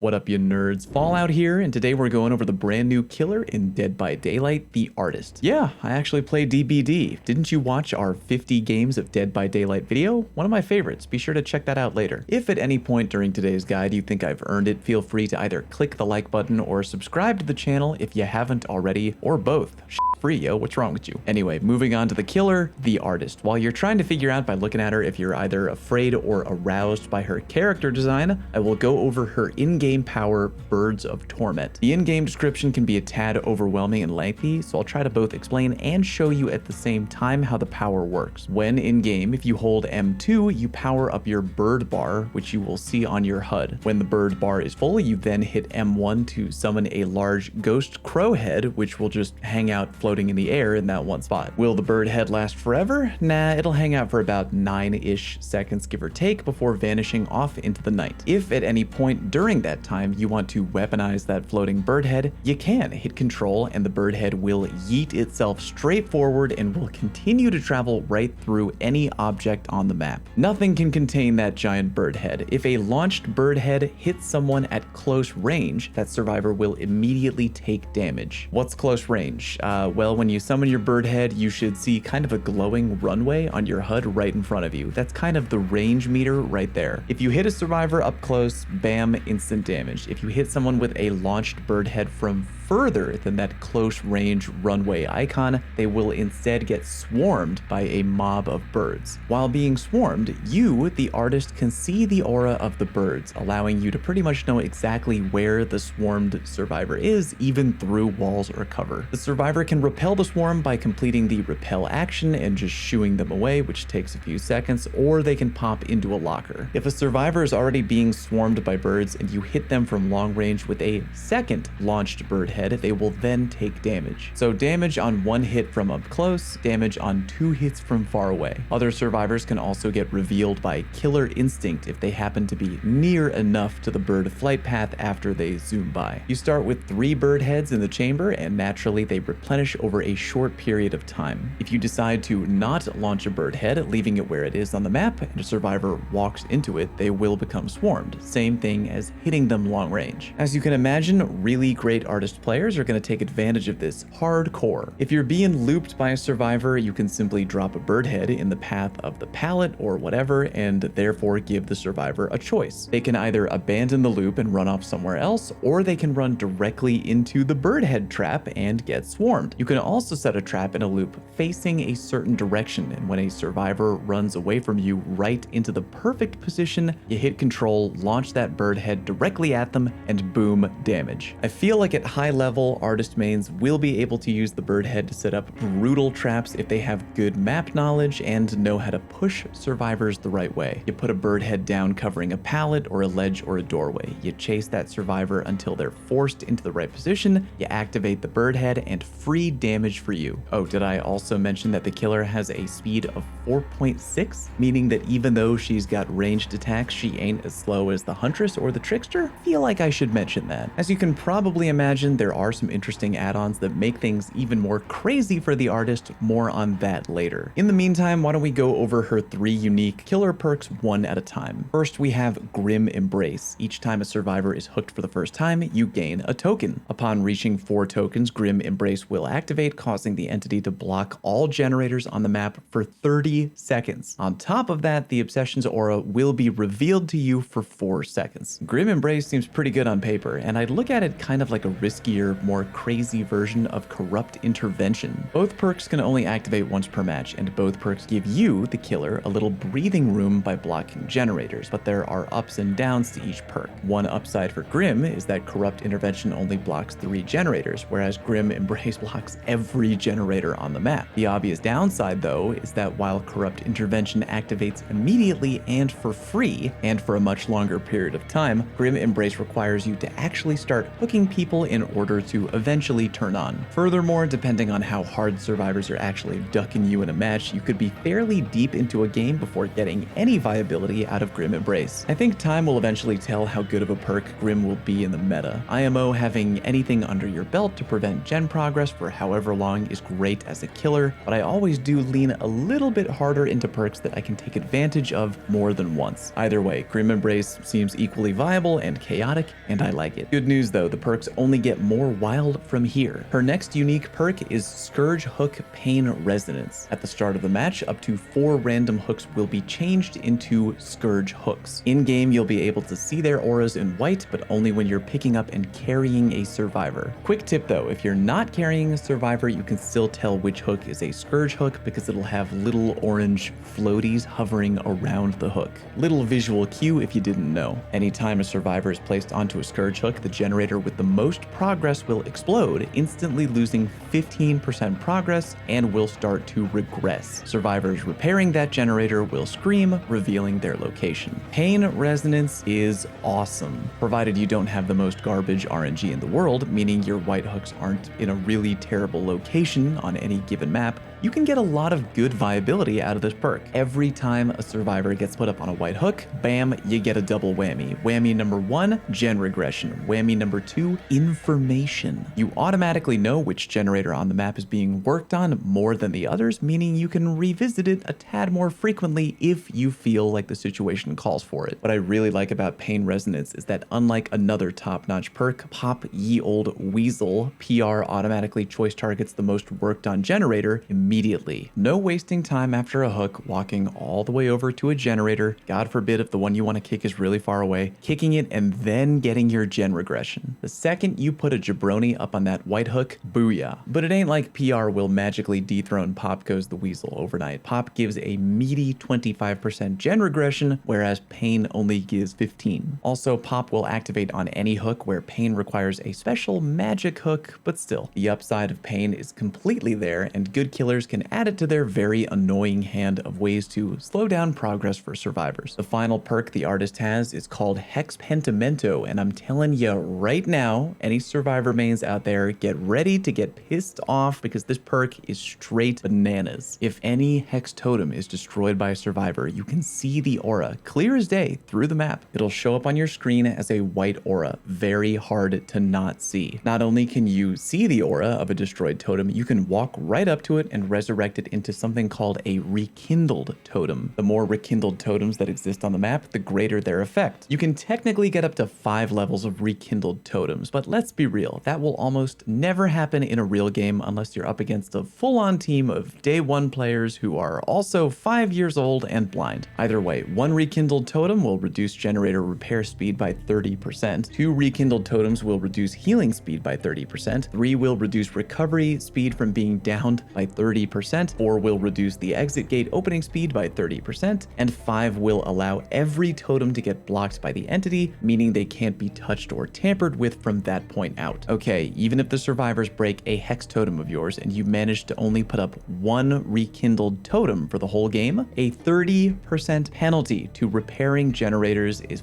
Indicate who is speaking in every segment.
Speaker 1: What up, you nerds? Fallout here, and today we're going over the brand new killer in Dead by Daylight, the Artist. Yeah, I actually play DBD. Didn't you watch our 50 games of Dead by Daylight video? One of my favorites. Be sure to check that out later. If at any point during today's guide you think I've earned it, feel free to either click the like button or subscribe to the channel if you haven't already, or both. Free, yo, what's wrong with you? Anyway, moving on to the killer, the Artist. While you're trying to figure out by looking at her if you're either afraid or aroused by her character design, I will go over her in-game power, Birds of Torment. The in-game description can be a tad overwhelming and lengthy, so I'll try to both explain and show you at the same time how the power works. When in-game, if you hold M2, you power up your bird bar, which you will see on your HUD. When the bird bar is full, you then hit M1 to summon a large ghost crow head, which will just hang out floating in the air in that one spot. Will the bird head last forever? Nah, it'll hang out for about 9-ish seconds, give or take, before vanishing off into the night. If at any point during that time you want to weaponize that floating bird head, you can hit control and the bird head will yeet itself straight forward and will continue to travel right through any object on the map. Nothing can contain that giant bird head. If a launched bird head hits someone at close range, that survivor will immediately take damage. What's close range? Well, when you summon your bird head, you should see kind of a glowing runway on your HUD right in front of you. That's kind of the range meter right there. If you hit a survivor up close, bam, instant damage. If you hit someone with a launched bird head from further than that close range runway icon, they will instead get swarmed by a mob of birds. While being swarmed, you, the Artist, can see the aura of the birds, allowing you to pretty much know exactly where the swarmed survivor is, even through walls or cover. The survivor can repel the swarm by completing the repel action and just shooing them away, which takes a few seconds, or they can pop into a locker. If a survivor is already being swarmed by birds and you hit them from long range with a second launched bird head, they will then take damage. So damage on one hit from up close, damage on 2 hits from far away. Other survivors can also get revealed by killer instinct if they happen to be near enough to the bird flight path after they zoom by. You start with 3 bird heads in the chamber, and naturally they replenish over a short period of time. If you decide to not launch a bird head, leaving it where it is on the map, and a survivor walks into it, they will become swarmed. Same thing as hitting them long range. As you can imagine, really great Artist players are going to take advantage of this hardcore. If you're being looped by a survivor, you can simply drop a bird head in the path of the pallet or whatever, and therefore give the survivor a choice. They can either abandon the loop and run off somewhere else, or they can run directly into the bird head trap and get swarmed. You can also set a trap in a loop facing a certain direction, and when a survivor runs away from you right into the perfect position, you hit control, launch that bird head directly at them, and boom, damage. I feel like at high level, Artist mains will be able to use the bird head to set up brutal traps if they have good map knowledge and know how to push survivors the right way. You put a bird head down covering a pallet or a ledge or a doorway. You chase that survivor until they're forced into the right position, you activate the bird head, and free damage for you. Oh, did I also mention that the killer has a speed of 4.6, meaning that even though she's got ranged attacks, she ain't as slow as the Huntress or the Trickster? Feel like I should mention that. As you can probably imagine, there are some interesting add-ons that make things even more crazy for the Artist. More on that later. In the meantime, why don't we go over her 3 unique killer perks one at a time. First, we have Grim Embrace. Each time a survivor is hooked for the first time, you gain a token. Upon reaching 4 tokens, Grim Embrace will activate, causing the entity to block all generators on the map for 30 seconds. On top of that, the Obsession's aura will be revealed to you for 4 seconds. Grim Embrace seems pretty good on paper, and I'd look at it kind of like a riskier, more crazy version of Corrupt Intervention. Both perks can only activate once per match, and both perks give you, the killer, a little breathing room by blocking generators, but there are ups and downs to each perk. One upside for Grim is that Corrupt Intervention only blocks 3 generators, whereas Grim Embrace blocks every generator on the map. The obvious downside, though, is that while Corrupt Intervention activates immediately and for free, and for a much longer period of time, Grim Embrace requires you to actually start hooking people in order to eventually turn on. Furthermore, depending on how hard survivors are actually ducking you in a match, you could be fairly deep into a game before getting any viability out of Grim Embrace. I think time will eventually tell how good of a perk Grim will be in the meta. IMO having anything under your belt to prevent gen progress for however long is great as a killer, but I always do lean a little bit harder into perks that I can take advantage of more than once. Either way, Grim Embrace seems equally viable and chaotic, and I like it. Good news though, the perks only get more wild from here. Her next unique perk is Scourge Hook Pain Resonance. At the start of the match, up to 4 random hooks will be changed into Scourge hooks. In-game, you'll be able to see their auras in white, but only when you're picking up and carrying a survivor. Quick tip though, if you're not carrying a survivor, you can still tell which hook is a Scourge hook because it'll have little orange floaties hovering around the hook. Little visual cue if you didn't know. Anytime a survivor is placed onto a Scourge hook, the generator with the most progress will explode, instantly losing 15% progress and will start to regress. Survivors repairing that generator will scream, revealing their location. Pain Resonance is awesome, provided you don't have the most garbage RNG in the world, meaning your white hooks aren't in a really terrible location on any given map. You can get a lot of good viability out of this perk. Every time a survivor gets put up on a white hook, bam, you get a double whammy. Whammy number 1, gen regression. Whammy number 2, information. You automatically know which generator on the map is being worked on more than the others, meaning you can revisit it a tad more frequently if you feel like the situation calls for it. What I really like about Pain Resonance is that unlike another top-notch perk, Pop Ye Old Weasel, PR automatically choice targets the most worked on generator immediately. No wasting time after a hook, walking all the way over to a generator, God forbid if the one you want to kick is really far away, kicking it and then getting your gen regression. The second you put a jabroni up on that white hook, booyah. But it ain't like PR will magically dethrone Pop Goes the Weasel overnight. Pop gives a meaty 25% gen regression, whereas Pain only gives 15. Also, Pop will activate on any hook where Pain requires a special magic hook, but still, the upside of Pain is completely there, and good killers can add it to their very annoying hand of ways to slow down progress for survivors. The final perk the artist has is called Hex Pentimento, and I'm telling you right now, any survivor mains out there, get ready to get pissed off because this perk is straight bananas. If any Hex totem is destroyed by a survivor, you can see the aura clear as day through the map. It'll show up on your screen as a white aura, very hard to not see. Not only can you see the aura of a destroyed totem, you can walk right up to it and resurrect it into something called a rekindled totem. The more rekindled totems that exist on the map, the greater their effect. You can technically get up to 5 levels of rekindled totems, but let's be real, that will almost never happen in a real game unless you're up against a full-on team of day 1 players who are also 5 years old and blind. Either way, 1 rekindled totem will reduce generator repair speed by 30%, 2 rekindled totems will reduce healing speed by 30%, 3 will reduce recovery speed from being downed by 30%, 4 will reduce the exit gate opening speed by 30%, and 5 will allow every totem to get blocked by the entity, meaning they can't be touched or tampered with from that point out. Okay, even if the survivors break a Hex totem of yours and you manage to only put up 1 rekindled totem for the whole game, a 30% penalty to repairing generators is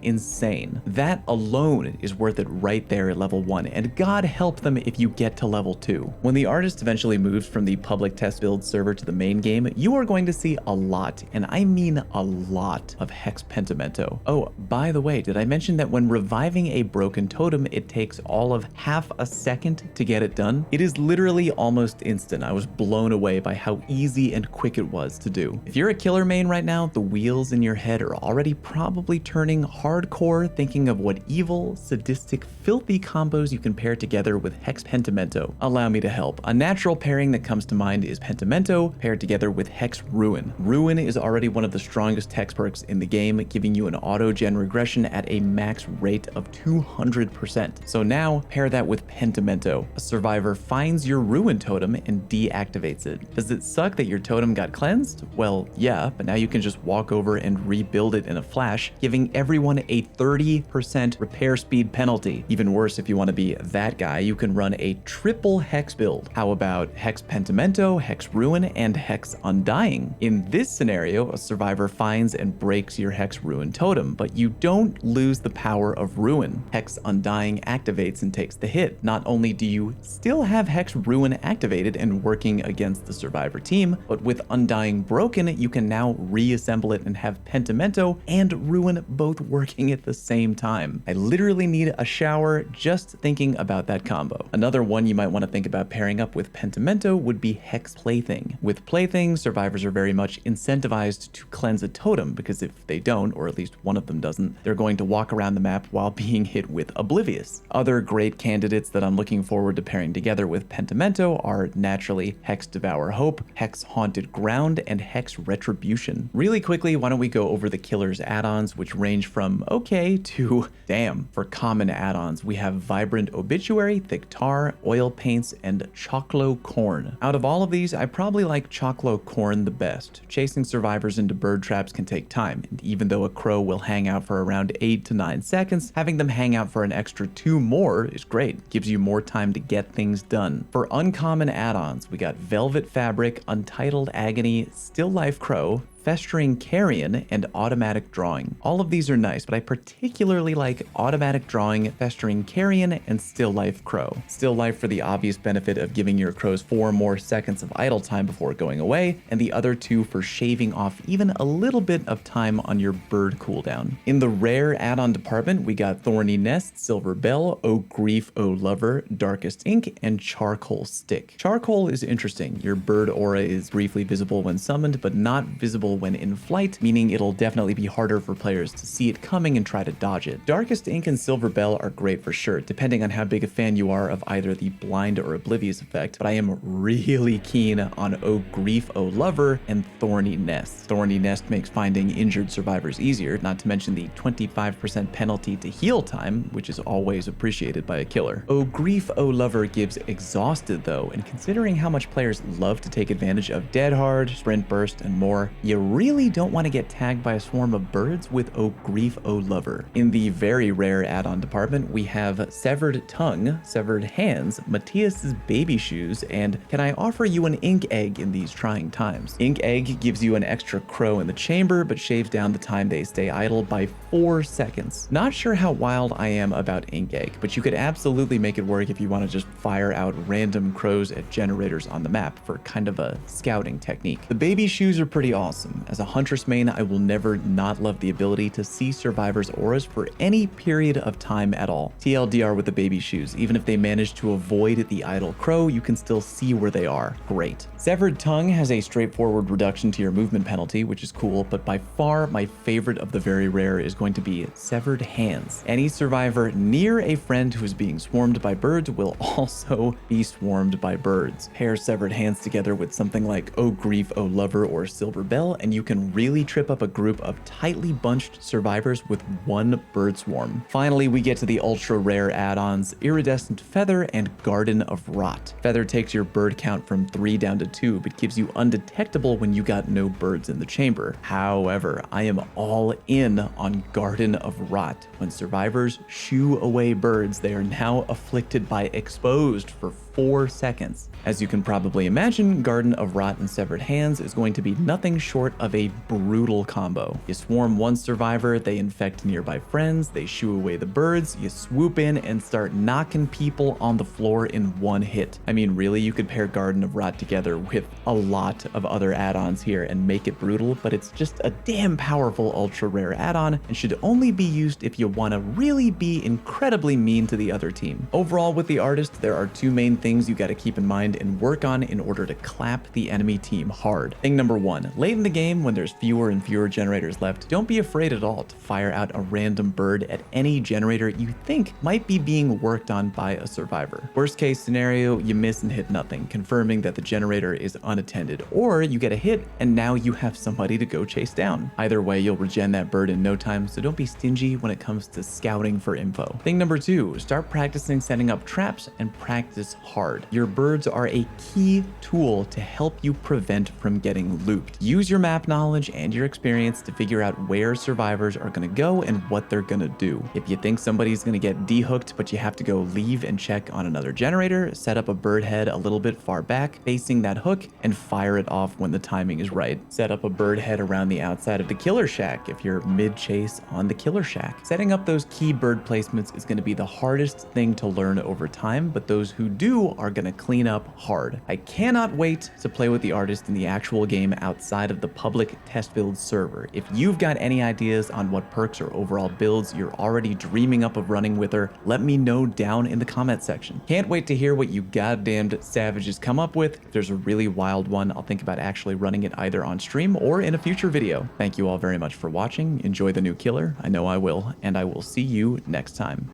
Speaker 1: insane. That alone is worth it right there at level 1, and God help them if you get to level 2. When the artist eventually moves from the public test build server to the main game, you are going to see a lot, and I mean a lot, of Hex Pentimento. Oh, by the way, did I mention that when reviving a broken totem, it takes all of half a second to get it done? It is literally almost instant. I was blown away by how easy and quick it was to do. If you're a killer main right now, the wheels in your head are already probably turning hardcore, thinking of what evil, sadistic, filthy combos you can pair together with Hex Pentimento. Allow me to help. A natural pairing that comes to mind is Pentimento paired together with Hex Ruin. Ruin is already one of the strongest Hex perks in the game, giving you an auto-gen regression at a max rate of 200%. So now, pair that with Pentimento. A survivor finds your Ruin totem and deactivates it. Does it suck that your totem got cleansed? Well, yeah, but now you can just walk over and rebuild it in a flash, giving everyone everyone a 30% repair speed penalty. Even worse, if you want to be that guy, you can run a triple Hex build. How about Hex Pentimento, Hex Ruin, and Hex Undying? In this scenario, a survivor finds and breaks your Hex Ruin totem, but you don't lose the power of Ruin. Hex Undying activates and takes the hit. Not only do you still have Hex Ruin activated and working against the survivor team, but with Undying broken, you can now reassemble it and have Pentimento and Ruin both working at the same time. I literally need a shower just thinking about that combo. Another one you might want to think about pairing up with Pentimento would be Hex Plaything. With Plaything, survivors are very much incentivized to cleanse a totem, because if they don't, or at least one of them doesn't, they're going to walk around the map while being hit with Oblivious. Other great candidates that I'm looking forward to pairing together with Pentimento are naturally Hex Devour Hope, Hex Haunted Ground, and Hex Retribution. Really quickly, why don't we go over the killer's add-ons, which range from okay to damn. For common add-ons, we have Vibrant Obituary, Thick Tar, Oil Paints, and Choclo Corn. Out of all of these, I probably like Choclo Corn the best. Chasing survivors into bird traps can take time, and even though a crow will hang out for around 8 to 9 seconds, having them hang out for an extra 2 more is great. Gives you more time to get things done. For uncommon add-ons, we got Velvet Fabric, Untitled Agony, Still Life Crow, Festering Carrion, and Automatic Drawing. All of these are nice, but I particularly like Automatic Drawing, Festering Carrion, and Still Life Crow. Still Life for the obvious benefit of giving your crows 4 more seconds of idle time before going away, and the other 2 for shaving off even a little bit of time on your bird cooldown. In the rare add-on department, we got Thorny Nest, Silver Bell, Oh Grief, Oh Lover, Darkest Ink, and Charcoal Stick. Charcoal is interesting. Your bird aura is briefly visible when summoned, but not visible when in flight, meaning it'll definitely be harder for players to see it coming and try to dodge it. Darkest Ink and Silver Bell are great for sure, depending on how big a fan you are of either the blind or oblivious effect, but I am really keen on Oh Grief, Oh Lover, and Thorny Nest. Thorny Nest makes finding injured survivors easier, not to mention the 25% penalty to heal time, which is always appreciated by a killer. Oh Grief, Oh Lover gives Exhausted though, and considering how much players love to take advantage of Dead Hard, Sprint Burst, and more, you really don't want to get tagged by a swarm of birds with Oh Grief, Oh Lover. In the very rare add-on department, we have Severed Tongue, Severed Hands, Matthias's Baby Shoes, and Can I Offer You an Ink Egg in These Trying Times? Ink Egg gives you an extra crow in the chamber, but shaves down the time they stay idle by 4 seconds. Not sure how wild I am about Ink Egg, but you could absolutely make it work if you want to just fire out random crows at generators on the map for kind of a scouting technique. The Baby Shoes are pretty awesome. As a Huntress main, I will never not love the ability to see survivors' auras for any period of time at all. TLDR with the Baby Shoes, even if they manage to avoid the idle crow, you can still see where they are. Great. Severed Tongue has a straightforward reduction to your movement penalty, which is cool, but by far my favorite of the very rare is going to be Severed Hands. Any survivor near a friend who is being swarmed by birds will also be swarmed by birds. Pair Severed Hands together with something like Oh Grief, Oh Lover, or Silver Bell, and you can really trip up a group of tightly bunched survivors with one bird swarm. Finally, we get to the ultra rare add-ons, Iridescent Feather and Garden of Rot. Feather takes your bird count from 3 down to 2, but gives you undetectable when you got no birds in the chamber. However, I am all in on Garden of Rot. When survivors shoo away birds, they are now afflicted by Exposed for 4 seconds. As you can probably imagine, Garden of Rot and Severed Hands is going to be nothing short of a brutal combo. You swarm one survivor, they infect nearby friends, they shoo away the birds, you swoop in and start knocking people on the floor in one hit. I mean, really, you could pair Garden of Rot together with a lot of other add-ons here and make it brutal, but it's just a damn powerful ultra rare add-on and should only be used if you want to really be incredibly mean to the other team. Overall, with the artist, there are 2 main things you got to keep in mind and work on in order to clap the enemy team hard. Thing number 1, late in the game when there's fewer and fewer generators left, don't be afraid at all to fire out a random bird at any generator you think might be being worked on by a survivor. Worst case scenario, you miss and hit nothing, confirming that the generator is unattended, or you get a hit and now you have somebody to go chase down. Either way, you'll regen that bird in no time, so don't be stingy when it comes to scouting for info. Thing number 2, start practicing setting up traps and practice hard. Your birds are a key tool to help you prevent from getting looped. Use your map knowledge and your experience to figure out where survivors are going to go and what they're going to do. If you think somebody's going to get dehooked, but you have to go leave and check on another generator, set up a bird head a little bit far back facing that hook and fire it off when the timing is right. Set up a bird head around the outside of the killer shack if you're mid-chase on the killer shack. Setting up those key bird placements is going to be the hardest thing to learn over time, but those who do are going to clean up hard. I cannot wait to play with the artist in the actual game outside of the public test build server. If you've got any ideas on what perks or overall builds you're already dreaming up of running with her, let me know down in the comment section. Can't wait to hear what you goddamned savages come up with. If there's a really wild one, I'll think about actually running it either on stream or in a future video. Thank you all very much for watching. Enjoy the new killer. I know I will, and I will see you next time.